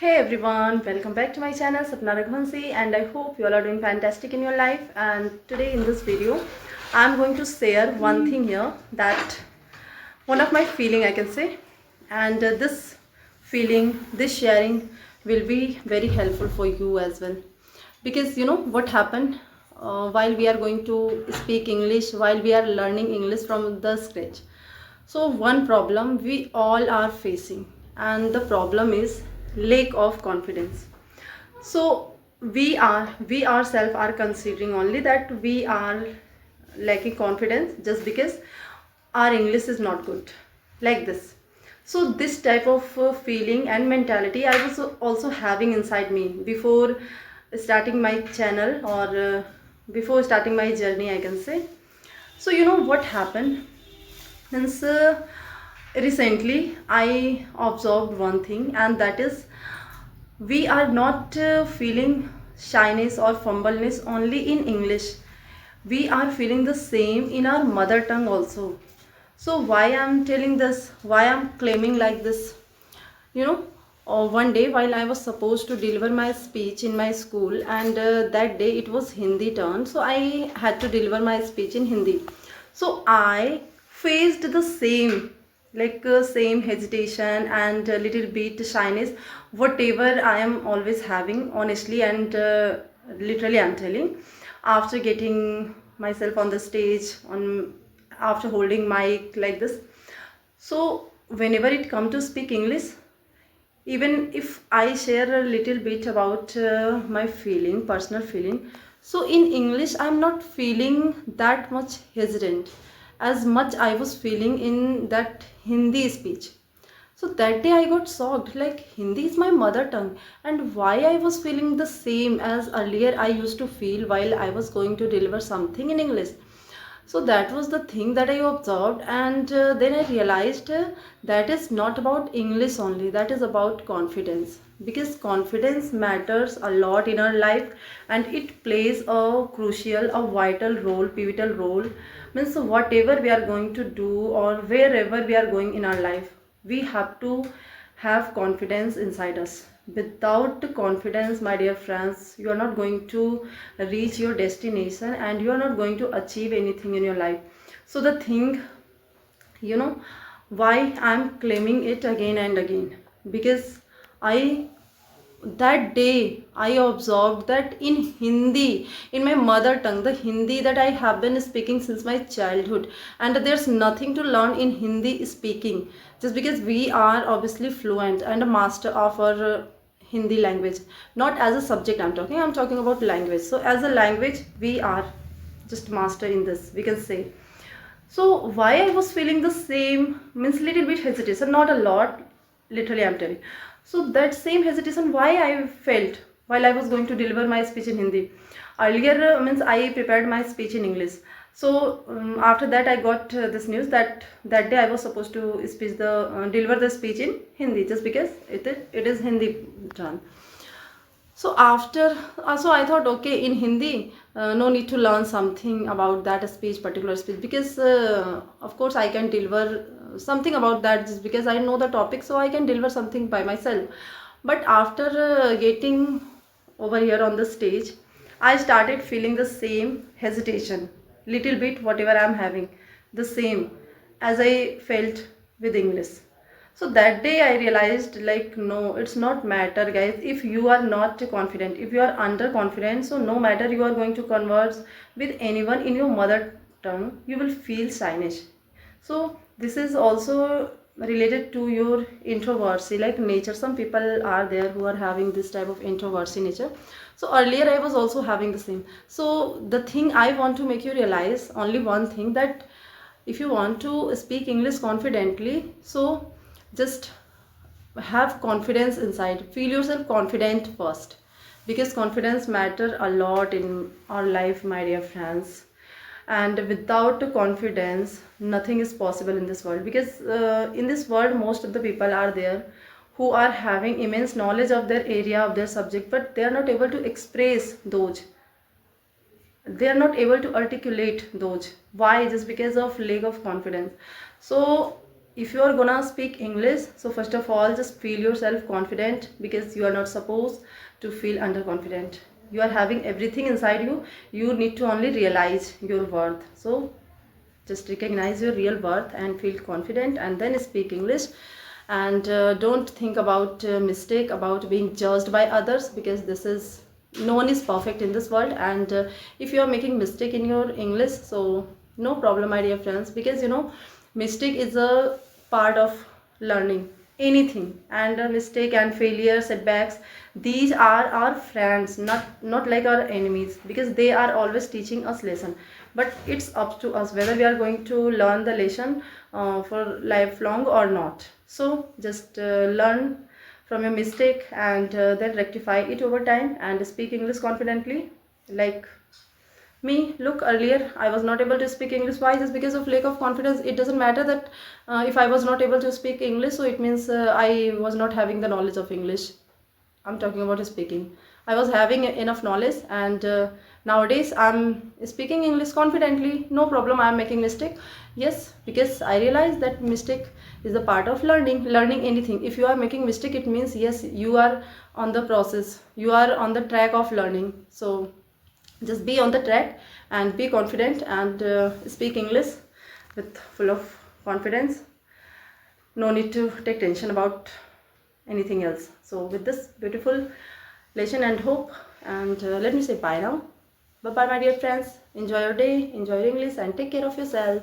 Hey everyone, welcome back to my channel Sapna Raghuvanshi, and I hope you all are doing fantastic in your life. And today in this video I'm going to share one thing here, that one of my feeling I can say, and this feeling, this sharing will be very helpful for you as well, because you know what happened while we are going to speak English, while we are learning English from the scratch. So one problem we all are facing, and the problem is lack of confidence. So we ourselves are considering only that we are lacking confidence just because our English is not good, like this. So this type of feeling and mentality I was also having inside me before starting my channel, or before starting my journey I can say. So you know what happened. Since recently I observed one thing, and that is we are not feeling shyness or fumbleness only in English. We are feeling the same in our mother tongue also. So why I'm telling this? Why I'm claiming like this? You know, one day while I was supposed to deliver my speech in my school, and that day it was Hindi turn, so I had to deliver my speech in Hindi. So I faced the same, like same hesitation and a little bit shyness, whatever I am always having, honestly, and literally I'm telling, after getting myself on the stage, on after holding mic like this. So whenever it come to speak English, even if I share a little bit about my feeling, personal feeling, so in English I'm not feeling that much hesitant as much I was feeling in that Hindi speech. So that day I got shocked, like Hindi is my mother tongue, and why I was feeling the same as earlier I used to feel while I was going to deliver something in English. So that was the thing that I observed, and then I realized that is not about English only, that is about confidence, because confidence matters a lot in our life, and it plays a crucial, a vital role, pivotal role. Means whatever we are going to do or wherever we are going in our life, we have to have confidence inside us. Without confidence, my dear friends, you are not going to reach your destination, and you are not going to achieve anything in your life. So the thing, you know, why I'm claiming it again and again, because I that day I observed that in Hindi, in my mother tongue, the Hindi that I have been speaking since my childhood, and there's nothing to learn in Hindi speaking, just because we are obviously fluent and a master of our Hindi language. Not as a subject I'm talking about language. So as a language we are just master in this, we can say. So why I was feeling the same, means little bit hesitation, not a lot, literally I'm telling. So that same hesitation why I felt while I was going to deliver my speech in Hindi. Earlier means I prepared my speech in English. So after that I got this news that that day I was supposed to speech the deliver the speech in Hindi, just because it is Hindi done. So after, so I thought, okay, in Hindi, no need to learn something about that speech, particular speech, because of course I can deliver something about that just because I know the topic, so I can deliver something by myself. But after getting over here on the stage, I started feeling the same hesitation, little bit, whatever I'm having, the same as I felt with English. So that day I realized, like, no, it's not matter, guys, if you are not confident, if you are underconfident. So no matter you are going to converse with anyone in your mother tongue, you will feel shyness. So this is also related to your introversion, like nature. Some people are there who are having this type of introversion nature. So earlier I was also having the same. So the thing I want to make you realize only one thing, that if you want to speak English confidently, so just have confidence inside, feel yourself confident first, because confidence matter a lot in our life, my dear friends. And without confidence nothing is possible in this world, because in this world most of the people are there who are having immense knowledge of their area, of their subject, but they are not able to express those, they are not able to articulate those. Why? Just because of lack of confidence. So if you are gonna speak English, so first of all just feel yourself confident, because you are not supposed to feel underconfident. You are having everything inside you. You need to only realize your worth. So just recognize your real worth and feel confident, and then speak English. And don't think about mistake, about being judged by others, because this is, no one is perfect in this world. And if you are making mistake in your English, so no problem, my dear friends, because you know, mistake is a part of learning anything. And mistake and failure, setbacks, these are our friends, not like our enemies, because they are always teaching us lesson. But it's up to us whether we are going to learn the lesson for lifelong or not. So just learn from your mistake, and then rectify it over time, and speak English confidently. Like me, look, earlier I was not able to speak English. Why? Just because of lack of confidence. It doesn't matter that if I was not able to speak English, so it means I was not having the knowledge of English. I'm talking about speaking. I was having enough knowledge, and nowadays I'm speaking English confidently. No problem, I'm making mistake. Yes, because I realize that mistake is a part of learning anything. If you are making mistake, it means yes, you are on the process, you are on the track of learning. So just be on the track and be confident, and speak English with full of confidence. No need to take tension about anything else. So with this beautiful lesson and hope, and let me say bye now. Bye bye, my dear friends. Enjoy your day, enjoy your English, and take care of yourself.